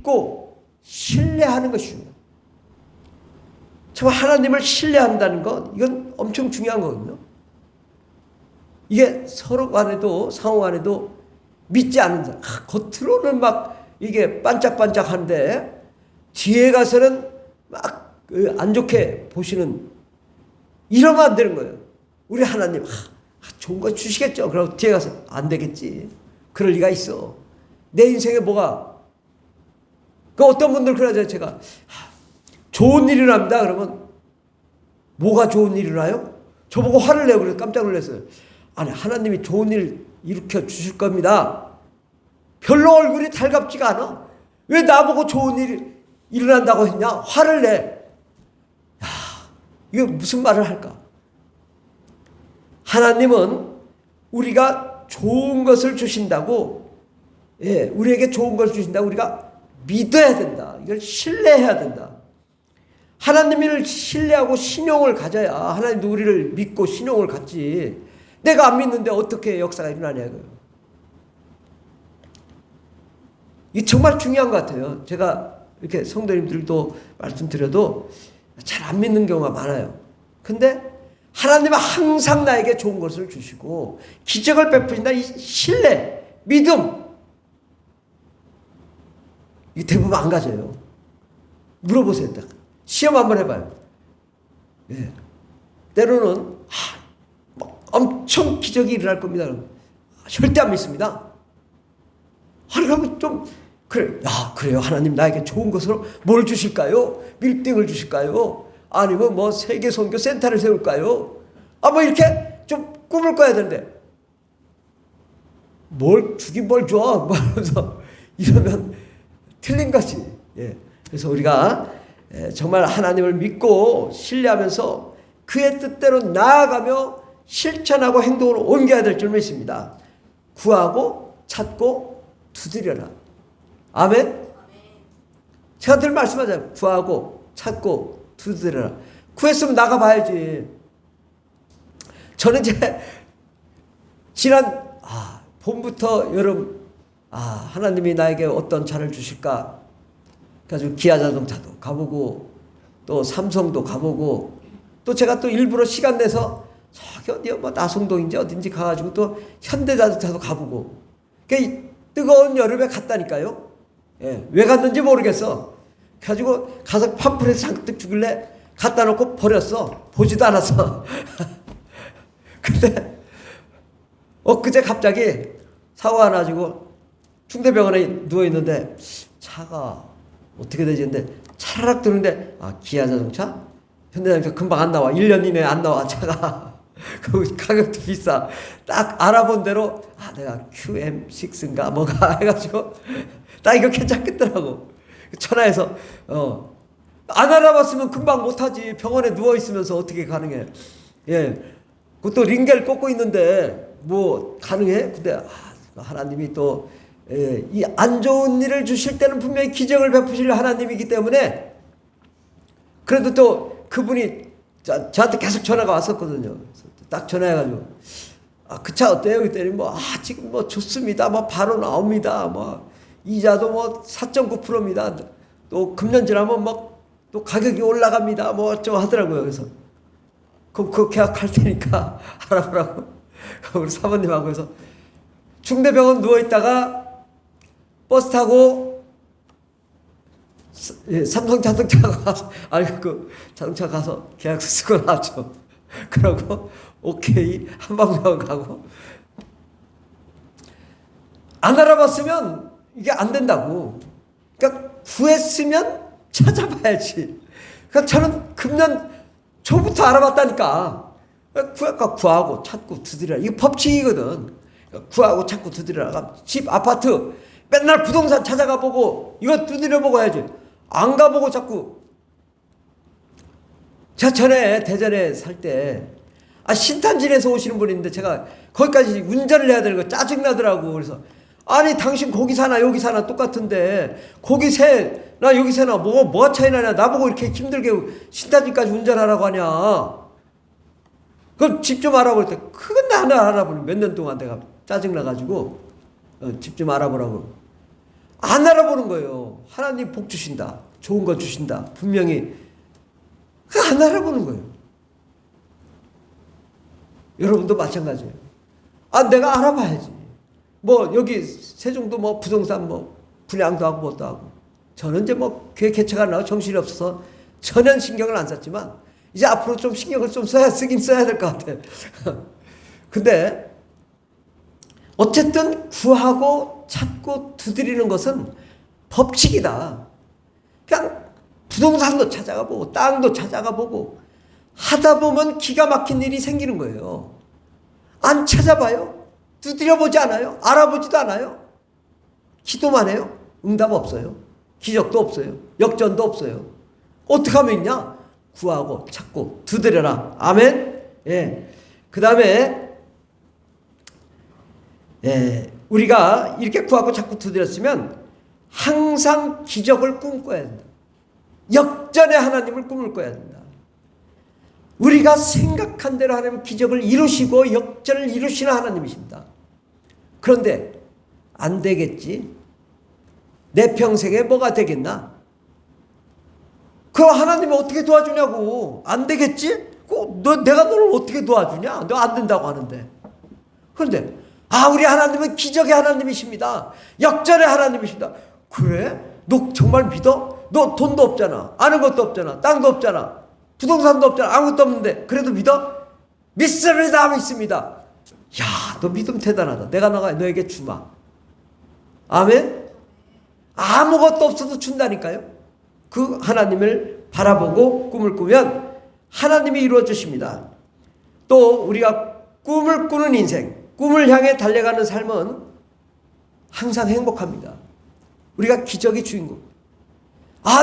믿고 신뢰하는 것입니다. 정말 하나님을 신뢰한다는 것, 이건 엄청 중요한 거거든요. 이게 서로 간에도 상호 간에도 믿지 않는 사람, 겉으로는 막 이게 반짝반짝한데 뒤에 가서는 막 안 좋게 보시는, 이러면 안 되는 거예요. 우리 하나님 좋은 거 주시겠죠. 그럼 뒤에 가서 안 되겠지. 그럴 리가 있어. 내 인생에 뭐가, 그 어떤 분들 그러죠. 제가 좋은 일이 납니다. 그러면 뭐가 좋은 일이 나요? 저보고 화를 내고 그래서 깜짝 놀랐어요. 아니, 하나님이 좋은 일 일으켜 주실 겁니다. 별로 얼굴이 달갑지가 않아. 왜 나보고 좋은 일이 일어난다고 했냐? 화를 내. 야, 이거 무슨 말을 할까? 하나님은 우리가 좋은 것을 주신다고, 예, 우리에게 좋은 것을 주신다고 우리가 믿어야 된다. 이걸 신뢰해야 된다. 하나님을 신뢰하고 신용을 가져야 하나님도 우리를 믿고 신용을 갖지. 내가 안 믿는데 어떻게 역사가 일어나냐고요. 이게 정말 중요한 것 같아요. 제가 이렇게 성도님들도 말씀드려도 잘 안 믿는 경우가 많아요. 근데 하나님은 항상 나에게 좋은 것을 주시고 기적을 베푸신다. 이 신뢰, 믿음, 이게 대부분 안 가져요. 물어보세요. 딱 시험 한번 해봐요. 예. 때로는 막 엄청 기적이 일어날 겁니다. 절대 안 믿습니다. 아니, 그러면 좀 그래, 그래요. 하나님 나에게 좋은 것으로 뭘 주실까요? 빌딩을 주실까요? 아니면 뭐 세계 선교 센터를 세울까요? 뭐 이렇게 좀 꿈을 꿔야 되는데 뭘 주긴 뭘 줘? 말하면서 이러면 틀린 거지. 예. 그래서 우리가 정말 하나님을 믿고 신뢰하면서 그의 뜻대로 나아가며 실천하고 행동으로 옮겨야 될 줄 믿습니다. 구하고 찾고 두드려라. 아멘? 제가 늘 말씀하잖아요. 구하고 찾고 두드려라. 구했으면 나가봐야지. 저는 이제 지난 봄부터 여름 하나님이 나에게 어떤 차를 주실까 그래가지고 기아자동차도 가보고 또 삼성도 가보고 또 제가 또 일부러 시간 내서 저기 어디요 뭐 나송동인지 어딘지 가가지고 또 현대자동차도 가보고 그 뜨거운 여름에 갔다니까요. 예, 왜 갔는지 모르겠어. 그래가지고 가서 팜플렛 잔뜩 주길래 갖다 놓고 버렸어. 보지도 않았어. 근데 엊그제 갑자기 사고가 나가지고 충대병원에 누워있는데 차가 어떻게 되지? 근데 차라락 드는데 기아자동차? 현대자동차 금방 안 나와. 1년 이내에 안 나와 차가. 그 가격도 비싸. 딱 알아본 대로 내가 QM6인가 뭐가 해가지고 딱 이거 괜찮겠더라고. 전화해서 안 알아봤으면 금방 못하지. 병원에 누워있으면서 어떻게 가능해. 예, 그것도 링겔 꽂고 있는데 뭐 가능해? 근데 하나님이 또 이 안 좋은 일을 주실 때는 분명히 기적을 베푸실 하나님이기 때문에 그래도 또 그분이 저한테 계속 전화가 왔었거든요. 딱 전화해가지고 그 차 어때요? 그랬더니 지금 뭐 좋습니다. 뭐 바로 나옵니다. 뭐 이자도 뭐 4.9%입니다. 또 금년 지나면 또 가격이 올라갑니다. 뭐 어쩌고 하더라고요. 그래서 그럼 그 계약할 테니까 알아보라고 우리 사모님하고 해서 충대병원 누워있다가 버스 타고 삼성 자동차 가서 자동차 가서 계약서 쓰고 나왔죠. 그러고 오케이 한방병원 가고 안 알아봤으면 이게 안 된다고. 그러니까 구했으면 찾아봐야지. 그러니까 저는 금년 초부터 알아봤다니까. 구하고 찾고 두드리라. 이게 법칙이거든. 그러니까 구하고 찾고 두드리라. 집 아파트 맨날 부동산 찾아가 보고 이거 두드려 보고 해야지. 안 가보고 자꾸. 제가 전에 대전에 살 때 신탄진에서 오시는 분이 있는데 제가 거기까지 운전을 해야 되는 거 짜증나더라고. 그래서 아니 당신 거기 사나 여기 사나 똑같은데 거기 새나 여기 새나 뭐가 차이 나냐. 나보고 이렇게 힘들게 신탄진까지 운전하라고 하냐. 그럼 집 좀 알아볼 때 그건 나는 알아보니 몇 년 동안 내가 짜증나가지고 집 좀 알아보라고. 안 알아보는 거예요. 하나님 복 주신다. 좋은 거 주신다. 분명히. 안 알아보는 거예요. 여러분도 마찬가지예요. 내가 알아봐야지. 여기 세종도 부동산 분양도 하고 뭣도 하고. 저는 이제 교회 개척 안 하고 정신이 없어서 전혀 신경을 안 썼지만, 이제 앞으로 좀 신경을 좀 쓰긴 써야 될 것 같아요. 근데, 어쨌든 구하고 찾고 두드리는 것은 법칙이다. 그냥 부동산도 찾아가 보고 땅도 찾아가 보고 하다 보면 기가 막힌 일이 생기는 거예요. 안 찾아봐요? 두드려 보지 않아요? 알아보지도 않아요? 기도만 해요? 응답 없어요. 기적도 없어요. 역전도 없어요. 어떻게 하면 있냐? 구하고 찾고 두드려라. 아멘. 예. 그 다음에 우리가 이렇게 구하고 찾고 두드렸으면 항상 기적을 꿈꿔야 된다. 역전의 하나님을 꿈을 꿔야 된다. 우리가 생각한 대로 하나님 기적을 이루시고 역전을 이루시는 하나님이십니다. 그런데 안 되겠지. 내 평생에 뭐가 되겠나? 그럼 하나님이 어떻게 도와주냐고. 안 되겠지? 내가 너를 어떻게 도와주냐? 너 안 된다고 하는데. 그런데 우리 하나님은 기적의 하나님이십니다. 역전의 하나님이십니다. 그래? 너 정말 믿어? 너 돈도 없잖아. 아는 것도 없잖아. 땅도 없잖아. 부동산도 없잖아. 아무것도 없는데 그래도 믿어? 믿습니다. 믿습니다. 야, 너 믿음 대단하다. 내가 너에게 주마. 아멘? 아무것도 없어도 준다니까요. 그 하나님을 바라보고 꿈을 꾸면 하나님이 이루어 주십니다. 또 우리가 꿈을 꾸는 인생, 꿈을 향해 달려가는 삶은 항상 행복합니다. 우리가 기적의 주인공.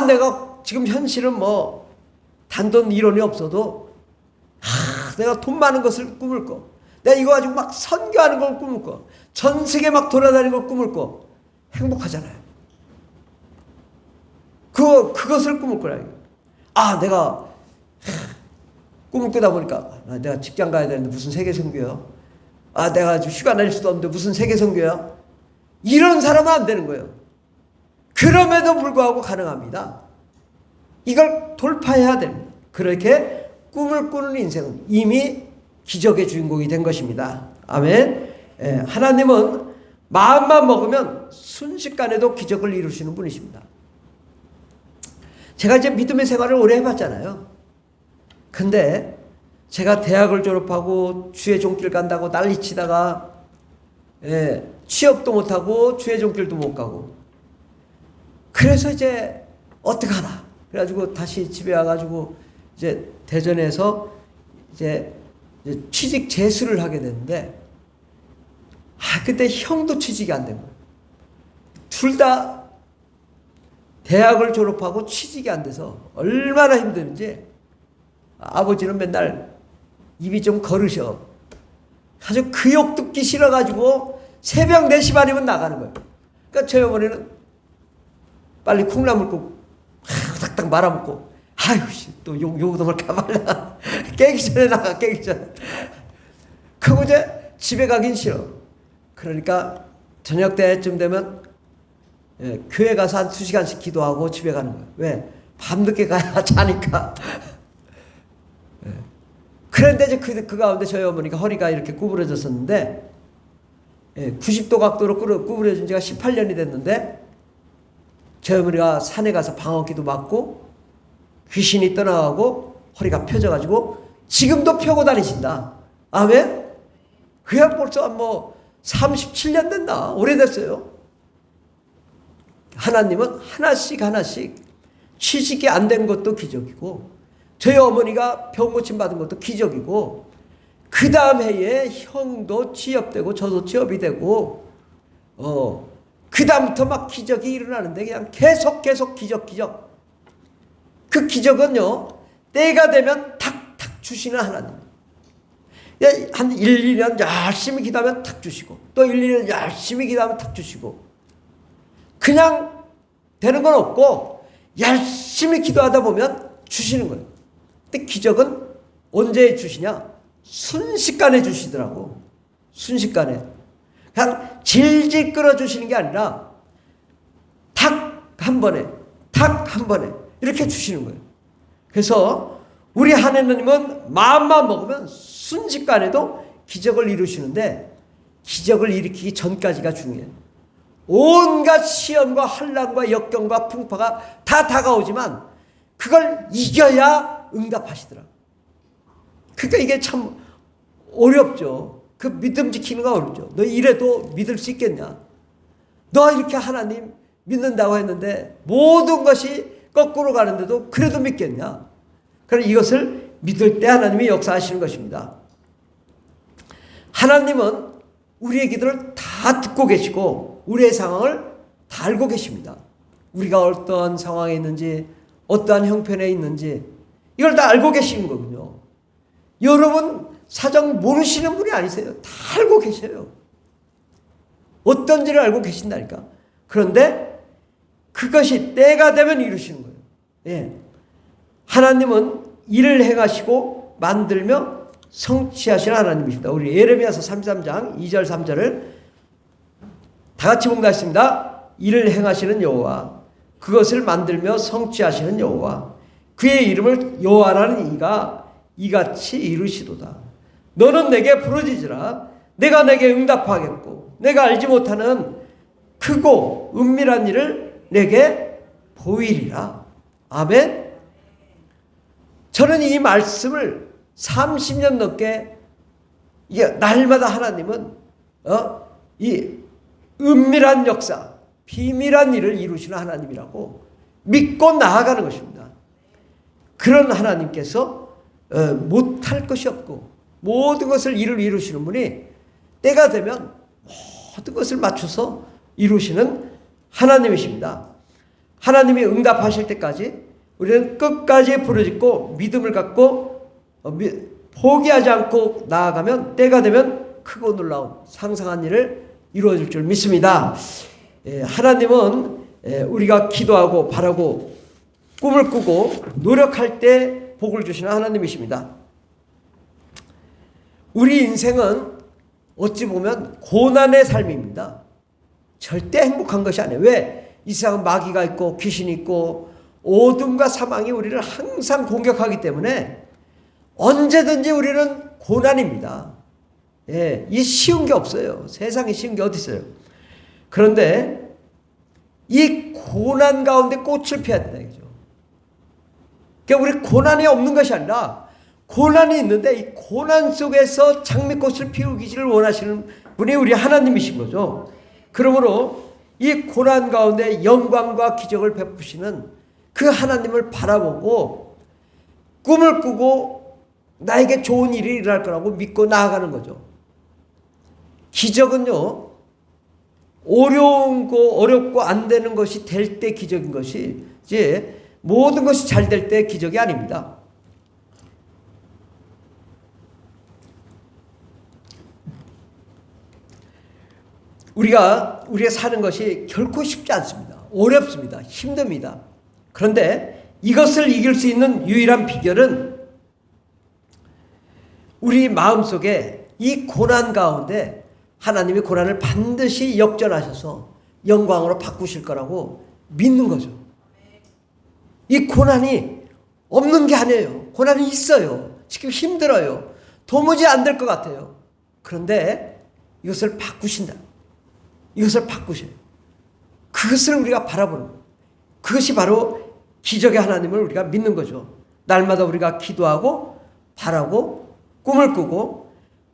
내가 지금 현실은 단돈 1원이 없어도 내가 돈 많은 것을 꿈을 꿔. 내가 이거 가지고 막 선교하는 걸 꿈을 꿔. 전 세계 막 돌아다니는 걸 꿈을 꿔. 행복하잖아요. 그것을 꿈을 꾸라. 내가 꿈을 꾸다 보니까 내가 직장 가야 되는데 무슨 세계 선교야? 내가 지금 휴가 낼 수도 없는데 무슨 세계 선교야? 이런 사람은 안 되는 거예요. 그럼에도 불구하고 가능합니다. 이걸 돌파해야 됩니다. 그렇게 꿈을 꾸는 인생은 이미 기적의 주인공이 된 것입니다. 아멘. 하나님은 마음만 먹으면 순식간에도 기적을 이루시는 분이십니다. 제가 이제 믿음의 생활을 오래 해봤잖아요. 근데 제가 대학을 졸업하고 주의 종길 간다고 난리치다가 취업도 못하고 주의 종길도 못 가고, 그래서 이제 어떡하나 그래가지고 다시 집에 와가지고 이제 대전에서 이제 취직 재수를 하게 됐는데, 그때 형도 취직이 안 된 거예요. 둘 다 대학을 졸업하고 취직이 안 돼서 얼마나 힘든지, 아버지는 맨날 입이 좀 거르셔. 아주 그 욕 듣기 싫어가지고 새벽 4시 반이면 나가는 거예요. 그러니까 저희 어머니는 빨리 콩나물국 탁탁 말아먹고, 또 요금을 가말라. 깨기 전에 나가, 깨기 전에. 그리고 이제 집에 가긴 싫어. 그러니까 저녁 때쯤 되면 교회 가서 한 2시간씩 기도하고 집에 가는 거예요. 왜? 밤늦게 가야 자니까. 그런데 이제 그 가운데 저희 어머니가 허리가 이렇게 구부러졌었는데, 90도 각도로 구부러진 지가 18년이 됐는데, 저희 어머니가 산에 가서 방어기도 맞고 귀신이 떠나가고 허리가 펴져가지고 지금도 펴고 다니신다. 아멘? 그냥 벌써 37년 됐나? 오래됐어요. 하나님은 하나씩 취직이 안 된 것도 기적이고, 저희 어머니가 병 고침 받은 것도 기적이고, 그 다음 해에 형도 취업되고 저도 취업이 되고, 그 다음부터 막 기적이 일어나는데 그냥 계속 기적. 그 기적은요, 때가 되면 탁탁 주시는 하나님. 한 1, 2년 열심히 기도하면 탁 주시고, 또 1, 2년 열심히 기도하면 탁 주시고, 그냥 되는 건 없고 열심히 기도하다 보면 주시는 거예요. 근데 기적은 언제 주시냐? 순식간에 한 번에, 탁 한 번에 이렇게 주시는 거예요. 그래서 우리 하나님은 마음만 먹으면 순식간에도 기적을 이루시는데 기적을 일으키기 전까지가 중요해요. 온갖 시험과 환난과 역경과 풍파가 다 다가오지만 그걸 이겨야 응답하시더라. 그러니까 이게 참 어렵죠. 그 믿음 지키는 거 어렵죠. 너 이래도 믿을 수 있겠냐? 너 이렇게 하나님 믿는다고 했는데 모든 것이 거꾸로 가는데도 그래도 믿겠냐? 그럼 이것을 믿을 때 하나님이 역사하시는 것입니다. 하나님은 우리의 기도를 다 듣고 계시고 우리의 상황을 다 알고 계십니다. 우리가 어떠한 상황에 있는지 어떠한 형편에 있는지 이걸 다 알고 계시는 거군요. 여러분 사정 모르시는 분이 아니세요. 다 알고 계셔요. 어떤지를 알고 계신다니까. 그런데 그것이 때가 되면 이루시는 거예요. 예. 하나님은 일을 행하시고 만들며 성취하시는 하나님이십니다. 우리 예레미야서 33장 2절 3절을 다 같이 봉독하겠습니다. 일을 행하시는 여호와, 그것을 만들며 성취하시는 여호와, 그의 이름을 여호와라는 이가 이같이 이루시도다. 너는 내게 부르짖으라. 내가 내게 응답하겠고 내가 알지 못하는 크고 은밀한 일을 내게 보이리라. 아멘. 저는 이 말씀을 30년 넘게 이게 날마다 하나님은 이 은밀한 역사, 비밀한 일을 이루시는 하나님이라고 믿고 나아가는 것입니다. 그런 하나님께서 못할 것이 없고 모든 것을 이루시는 분이 때가 되면 모든 것을 맞춰서 이루시는 하나님이십니다. 하나님이 응답하실 때까지 우리는 끝까지 부르짖고 믿음을 갖고 포기하지 않고 나아가면 때가 되면 크고 놀라운 상상한 일을 이루어질 줄 믿습니다. 하나님은 우리가 기도하고 바라고 꿈을 꾸고 노력할 때 복을 주시는 하나님이십니다. 우리 인생은 어찌 보면 고난의 삶입니다. 절대 행복한 것이 아니에요. 왜? 이 세상은 마귀가 있고 귀신이 있고 어둠과 사망이 우리를 항상 공격하기 때문에 언제든지 우리는 고난입니다. 예, 이 쉬운 게 없어요. 세상에 쉬운 게 어디 있어요. 그런데 이 고난 가운데 꽃을 피워야 된다 이거죠. 그러니까 우리 고난이 없는 것이 아니라 고난이 있는데 이 고난 속에서 장미꽃을 피우기를 원하시는 분이 우리 하나님이신 거죠. 그러므로 이 고난 가운데 영광과 기적을 베푸시는 그 하나님을 바라보고 꿈을 꾸고 나에게 좋은 일이 일어날 거라고 믿고 나아가는 거죠. 기적은요, 어렵고 안 되는 것이 될 때 기적인 것이 이제 모든 것이 잘 될 때 기적이 아닙니다. 우리가 사는 것이 결코 쉽지 않습니다. 어렵습니다. 힘듭니다. 그런데 이것을 이길 수 있는 유일한 비결은 우리 마음속에 이 고난 가운데 하나님이 고난을 반드시 역전하셔서 영광으로 바꾸실 거라고 믿는 거죠. 이 고난이 없는 게 아니에요. 고난이 있어요. 지금 힘들어요. 도무지 안 될 것 같아요. 그런데 이것을 바꾸신다. 이것을 바꾸셔요. 그것을 우리가 바라보는 거예요. 그것이 바로 기적의 하나님을 우리가 믿는 거죠. 날마다 우리가 기도하고 바라고 꿈을 꾸고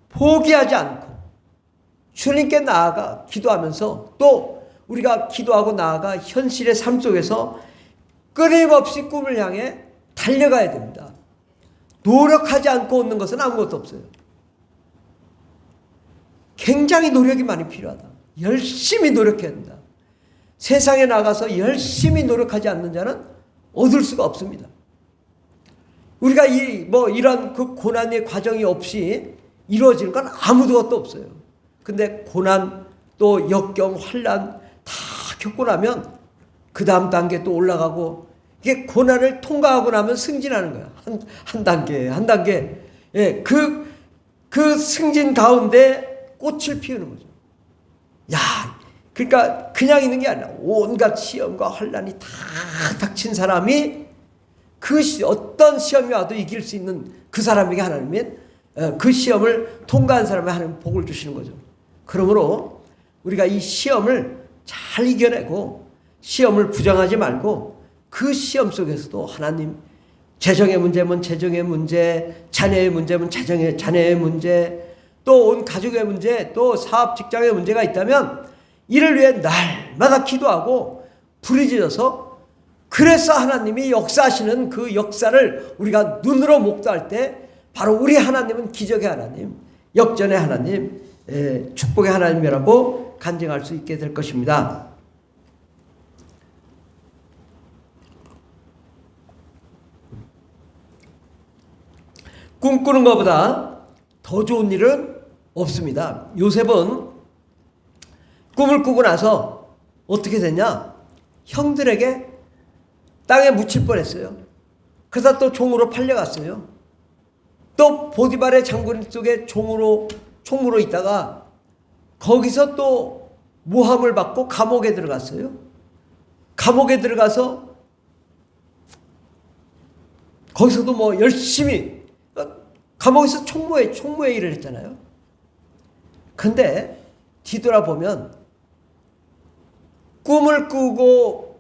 포기하지 않고 주님께 나아가 기도하면서 또 우리가 기도하고 나아가 현실의 삶 속에서 끊임없이 꿈을 향해 달려가야 됩니다. 노력하지 않고 얻는 것은 아무것도 없어요. 굉장히 노력이 많이 필요하다. 열심히 노력해야 된다. 세상에 나가서 열심히 노력하지 않는 자는 얻을 수가 없습니다. 우리가 이런 그 고난의 과정이 없이 이루어지는 건 아무것도 없어요. 근데 고난 또 역경 환난 다 겪고 나면 그 다음 단계 또 올라가고 이게 고난을 통과하고 나면 승진하는 거야. 한 단계. 예, 그 승진 가운데 꽃을 피우는 거죠. 야, 그러니까 그냥 있는 게 아니라 온갖 시험과 환난이 다 닥친 사람이 어떤 시험이 와도 이길 수 있는 그 사람에게 하나님은 그 시험을 통과한 사람에 하나님 복을 주시는 거죠. 그러므로 우리가 이 시험을 잘 이겨내고 시험을 부정하지 말고 그 시험 속에서도 하나님 재정의 문제면 재정의 문제, 자녀의 문제면 자녀의 문제, 또 온 가족의 문제, 또 사업 직장의 문제가 있다면 이를 위해 날마다 기도하고 부르짖어서 그래서 하나님이 역사하시는 그 역사를 우리가 눈으로 목도할 때 바로 우리 하나님은 기적의 하나님, 역전의 하나님, 축복의 하나님이라고 간증할 수 있게 될 것입니다. 꿈꾸는 것보다 더 좋은 일은 없습니다. 요셉은 꿈을 꾸고 나서 어떻게 됐냐? 형들에게 땅에 묻힐 뻔했어요. 그러다 또 종으로 팔려갔어요. 또 보디발의 장군 속에 총무로 있다가 거기서 또 모함을 받고 감옥에 들어갔어요. 감옥에 들어가서 거기서도 뭐 열심히 감옥에서 총무의 일을 했잖아요. 근데 뒤돌아보면 꿈을 꾸고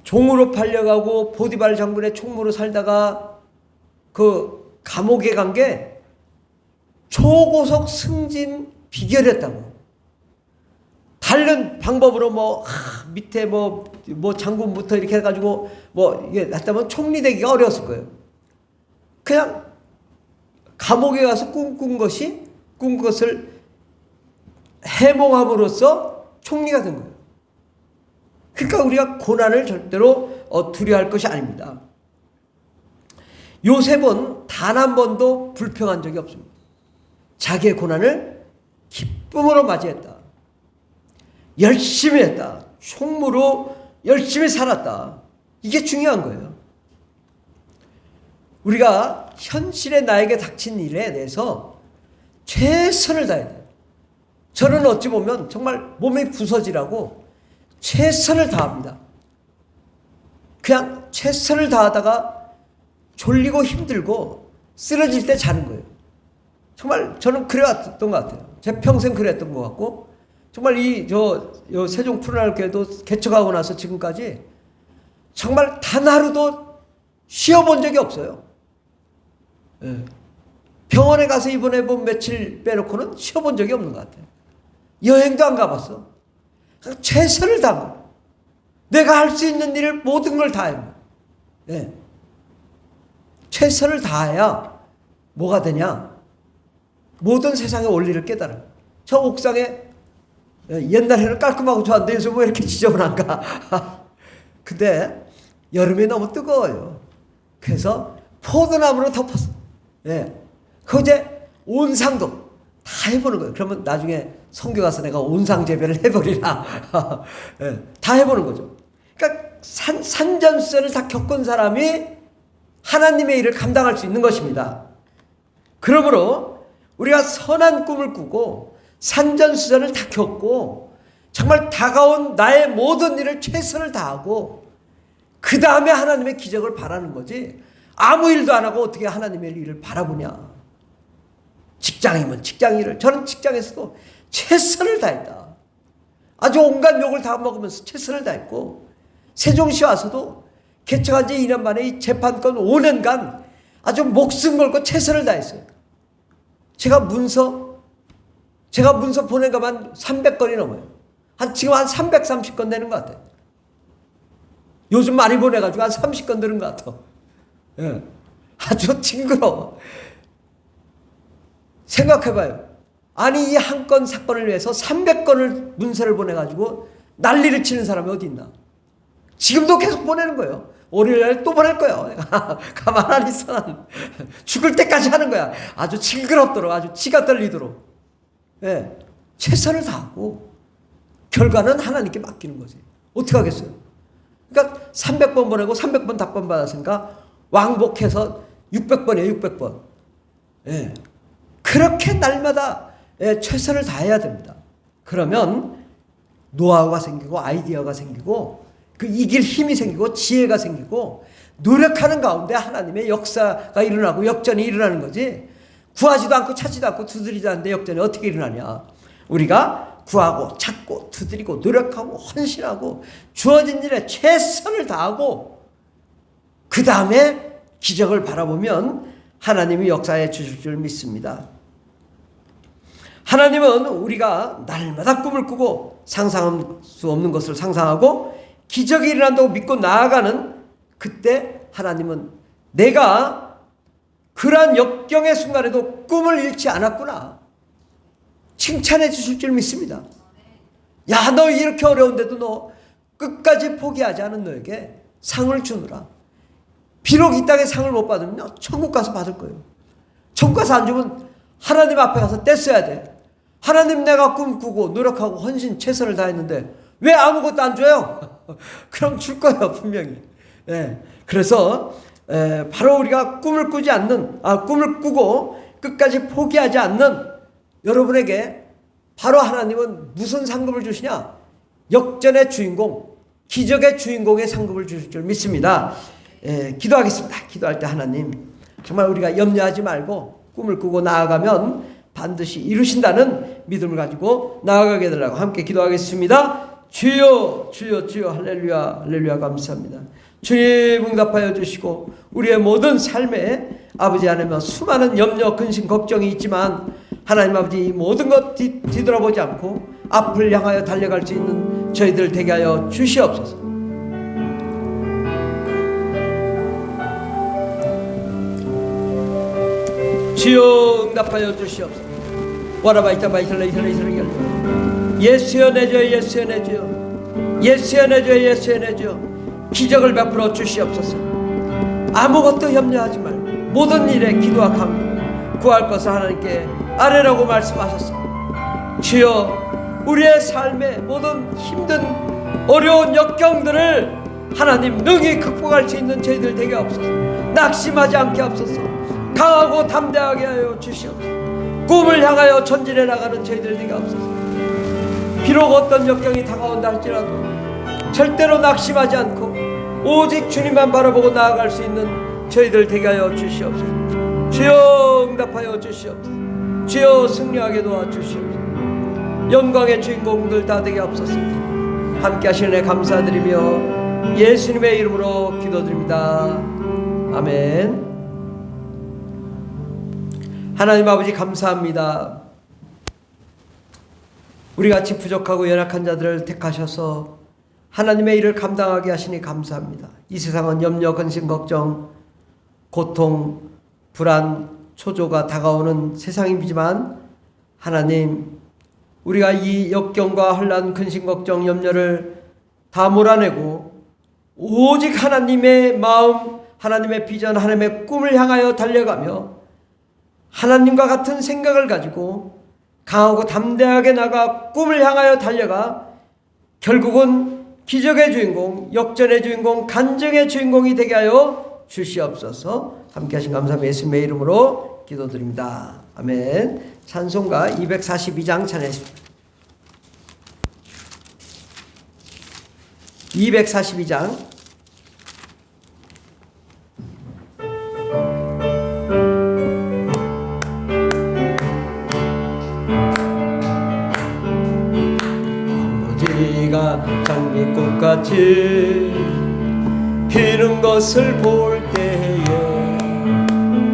종으로 팔려가고 보디발 장군의 총무로 살다가 그 감옥에 간 게 초고속 승진 비결이었다고. 다른 방법으로 밑에 장군부터 이렇게 해가지고 이게 했다면 총리 되기가 어려웠을 거예요. 그냥 감옥에 가서 꿈꾼 것을 해몽함으로써 총리가 된 거예요. 그러니까 우리가 고난을 절대로 두려워할 것이 아닙니다. 요셉은 단 한 번도 불평한 적이 없습니다. 자기의 고난을 기쁨으로 맞이했다. 열심히 했다. 총무로 열심히 살았다. 이게 중요한 거예요. 우리가 현실에 나에게 닥친 일에 대해서 최선을 다해야 돼요. 저는 어찌 보면 정말 몸이 부서지라고 최선을 다합니다. 그냥 최선을 다하다가 졸리고 힘들고 쓰러질 때 자는 거예요. 정말 저는 그래왔던 것 같아요. 제 평생 그랬던 것 같고, 정말 세종 푸른하늘교회도 개척하고 나서 지금까지 정말 단 하루도 쉬어본 적이 없어요. 예. 병원에 가서 이번에 며칠 빼놓고는 쉬어본 적이 없는 것 같아요. 여행도 안 가봤어. 최선을 다한 거예요. 내가 할 수 있는 일을 모든 걸 다해요. 예. 최선을 다해야 뭐가 되냐? 모든 세상의 원리를 깨달아요. 저 옥상에 옛날에는 깔끔하고 좋았는데 요즘 왜 이렇게 지저분한가? 근데 여름에 너무 뜨거워요. 그래서 포도나무로 덮었어. 예. 그 이제 온상도 다 해보는 거예요. 그러면 나중에 선교 가서 내가 온상 재배를 해버리라. 예. 다 해보는 거죠. 그러니까 산전수전을 다 겪은 사람이 하나님의 일을 감당할 수 있는 것입니다. 그러므로 우리가 선한 꿈을 꾸고 산전수전을 다 겪고 정말 다가온 나의 모든 일을 최선을 다하고 그 다음에 하나님의 기적을 바라는 거지, 아무 일도 안 하고 어떻게 하나님의 일을 바라보냐. 직장이면 직장 일을, 저는 직장에서도 최선을 다했다. 아주 온갖 욕을 다 먹으면서 최선을 다했고, 세종시 와서도 개척한 지 2년 만에 이 재판권 5년간 아주 목숨 걸고 최선을 다했어요. 제가 문서 보낸 것만 300건이 넘어요. 지금 한 330건 되는 것 같아요. 요즘 많이 보내가지고 한 30건 되는 것 같아. 예. 아주 징그러워. 생각해봐요. 아니, 이 한 건 사건을 위해서 300건을 문서를 보내가지고 난리를 치는 사람이 어디 있나? 지금도 계속 보내는 거예요. 월요일날 또 보낼 거예요. 내가 가만 안 있어. 죽을 때까지 하는 거야. 아주 징그럽도록, 아주 치가 떨리도록. 예. 최선을 다하고 결과는 하나님께 맡기는 거지. 어떻게 하겠어요? 그러니까 300번 보내고 300번 답변 받았으니까 왕복해서 600번이에요. 600번. 예. 그렇게 날마다 최선을 다해야 됩니다. 그러면 노하우가 생기고 아이디어가 생기고 그 이길 힘이 생기고 지혜가 생기고 노력하는 가운데 하나님의 역사가 일어나고 역전이 일어나는 거지. 구하지도 않고 찾지도 않고 두드리지 않는데 역전이 어떻게 일어나냐. 우리가 구하고 찾고 두드리고 노력하고 헌신하고 주어진 일에 최선을 다하고 그 다음에 기적을 바라보면 하나님이 역사해 주실 줄 믿습니다. 하나님은 우리가 날마다 꿈을 꾸고 상상할 수 없는 것을 상상하고 기적이 일어난다고 믿고 나아가는 그때 하나님은 내가 그러한 역경의 순간에도 꿈을 잃지 않았구나 칭찬해 주실 줄 믿습니다. 야, 너 이렇게 어려운데도 너 끝까지 포기하지 않은 너에게 상을 주느라. 비록 이 땅에 상을 못 받으면 천국 가서 받을 거예요. 천국 가서 안 주면 하나님 앞에 가서 떼써야 돼. 하나님, 내가 꿈꾸고 노력하고 헌신 최선을 다했는데 왜 아무것도 안 줘요? 그럼 줄 거예요, 분명히. 예. 그래서 바로 우리가 꿈을 꾸고 끝까지 포기하지 않는 여러분에게 바로 하나님은 무슨 상급을 주시냐? 역전의 주인공, 기적의 주인공의 상급을 주실 줄 믿습니다. 기도하겠습니다. 기도할 때 하나님, 정말 우리가 염려하지 말고 꿈을 꾸고 나아가면 반드시 이루신다는 믿음을 가지고 나아가게 해달라고 함께 기도하겠습니다. 주여, 주여, 주여. 할렐루야, 할렐루야. 감사합니다. 주님, 응답하여 주시고 우리의 모든 삶에 아버지 하나님 수많은 염려, 근심, 걱정이 있지만 하나님 아버지 이 모든 것 뒤돌아보지 않고 앞을 향하여 달려갈 수 있는 저희들 되게 하여 주시옵소서. 주여, 응답하여 주시옵소서. 예수여 내주여, 예수여 내주여, 예수여 내주여, 예수여 내주여. 기적을 베풀어 주시옵소서. 아무것도 염려하지 말고 모든 일에 기도와 간구 구할 것을 하나님께 아뢰라고 말씀하셨습니다. 주여, 우리의 삶의 모든 힘든 어려운 역경들을 하나님 능히 극복할 수 있는 저희들 되게 없소서. 낙심하지 않게 없소서. 강하고 담대하게 하여 주시옵소서. 꿈을 향하여 전진해 나가는 저희들 되게 없소서. 비록 어떤 역경이 다가온다 할지라도 절대로 낙심하지 않고 오직 주님만 바라보고 나아갈 수 있는 저희들 되게 하여 주시옵소서. 주여, 응답하여 주시옵소서. 주여, 승리하게 도와주시옵소서. 영광의 주인공들 다 되게 없소서. 함께 하시는 애 감사드리며 예수님의 이름으로 기도드립니다. 아멘. 하나님 아버지 감사합니다. 우리같이 부족하고 연약한 자들을 택하셔서 하나님의 일을 감당하게 하시니 감사합니다. 이 세상은 염려, 근심, 걱정, 고통, 불안, 초조가 다가오는 세상이지만 하나님, 우리가 이 역경과 혼란, 근심, 걱정, 염려를 다 몰아내고 오직 하나님의 마음, 하나님의 비전, 하나님의 꿈을 향하여 달려가며 하나님과 같은 생각을 가지고 강하고 담대하게 나가 꿈을 향하여 달려가 결국은 기적의 주인공, 역전의 주인공, 간증의 주인공이 되게 하여 주시옵소서. 함께 하신 감사합니다. 예수님의 이름으로 기도드립니다. 아멘. 찬송가 242장 찬양했습니다. 242장 장미꽃같이 피는 것을 볼 때에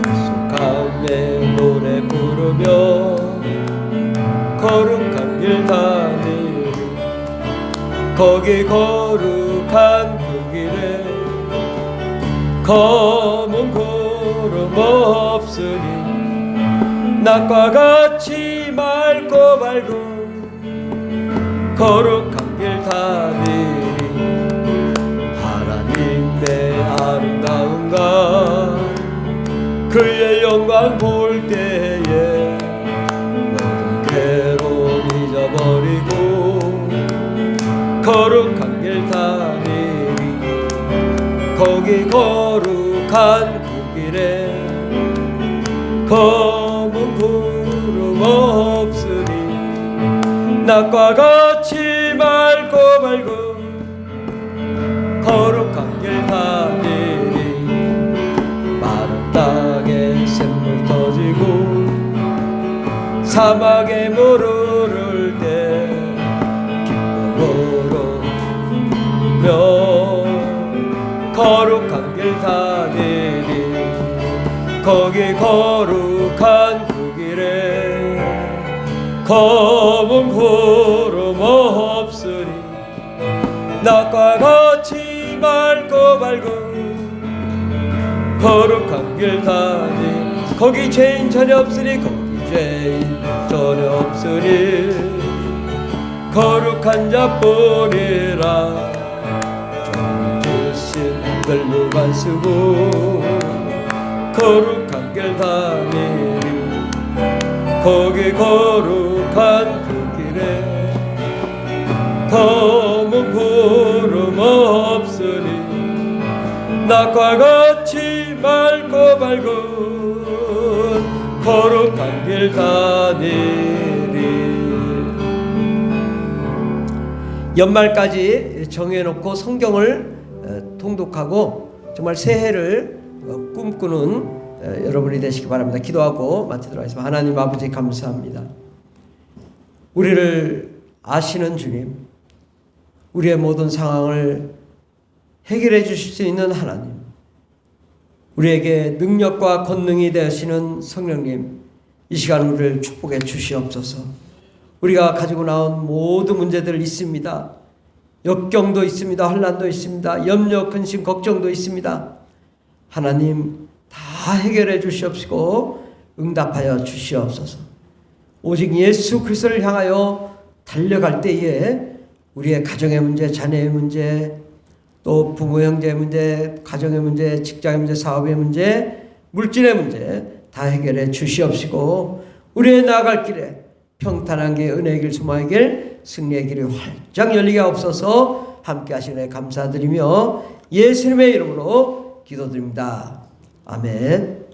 속함에 노래 부르며 거룩한 길 다니 거기 거룩한 그 길에 검은 구름 없으니 낮과 같이 맑고 밝은 거룩한 길 다니 하나님 내 아름다운가 그의 영광 볼 때에 모든 괴로움 잊어버리고 거룩한 길 다니 거기 거룩한 그 길에 검은 구름 없으니 낮과 같이 맑고 맑고 거룩한 길 다니리. 마른 땅에 샘물 터지고 사막에 물 흐를 때 기쁨으로 거룩한 길 다니리. 거기 거룩한 그 길에 검은 구름 없으니 낮과 같이 맑고 맑은 거룩한 길 다니. 거기 죄인 전혀 없으니 거기 죄인 전혀 없으니 거룩한 자뿐이라. 주신 글로만 쓰고 거룩한 길 다니리. 거기 거룩한 그 길에 검은 구름 없으니 낮과 같이 맑고 맑은 거룩한 길 다니리. 연말까지 정해놓고 성경을 통독하고 정말 새해를 꿈꾸는 여러분이 되시기 바랍니다. 기도하고 마치도록 하겠습니다. 하나님 아버지 감사합니다. 우리를 아시는 주님, 우리의 모든 상황을 해결해 주실 수 있는 하나님, 우리에게 능력과 권능이 되시는 성령님, 이 시간 우리를 축복해 주시옵소서. 우리가 가지고 나온 모든 문제들 있습니다. 역경도 있습니다. 혼란도 있습니다. 염려, 근심, 걱정도 있습니다. 하나님 다 해결해 주시옵시고 응답하여 주시옵소서. 오직 예수 그리스도를 향하여 달려갈 때에 우리의 가정의 문제, 자녀의 문제, 또 부모 형제의 문제, 가정의 문제, 직장의 문제, 사업의 문제, 물질의 문제 다 해결해 주시옵시고 우리의 나아갈 길에 평탄한 길, 은혜의 길, 소망의 길, 승리의 길이 활짝 열리게 하옵소서. 함께 하시네 감사드리며 예수님의 이름으로 기도드립니다. 아멘.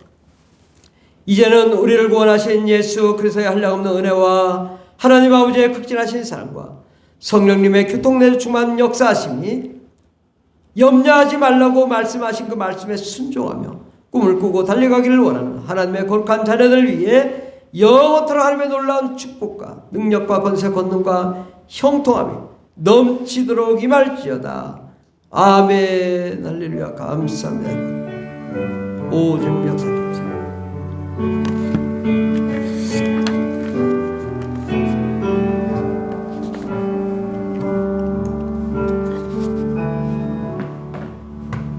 이제는 우리를 구원하신 예수 그리스도의 한량없는 은혜와 하나님 아버지의 극진하신 사랑과 성령님의 교통내주 충만 역사하심이 염려하지 말라고 말씀하신 그 말씀에 순종하며 꿈을 꾸고 달려가기를 원하는 하나님의 거룩한 자녀들 위해 영원토록 하나님의 놀라운 축복과 능력과 권세 권능과 형통함이 넘치도록 임할지어다. 아멘. 할렐루야. 감사합니다. 오직 역사 감사합니다.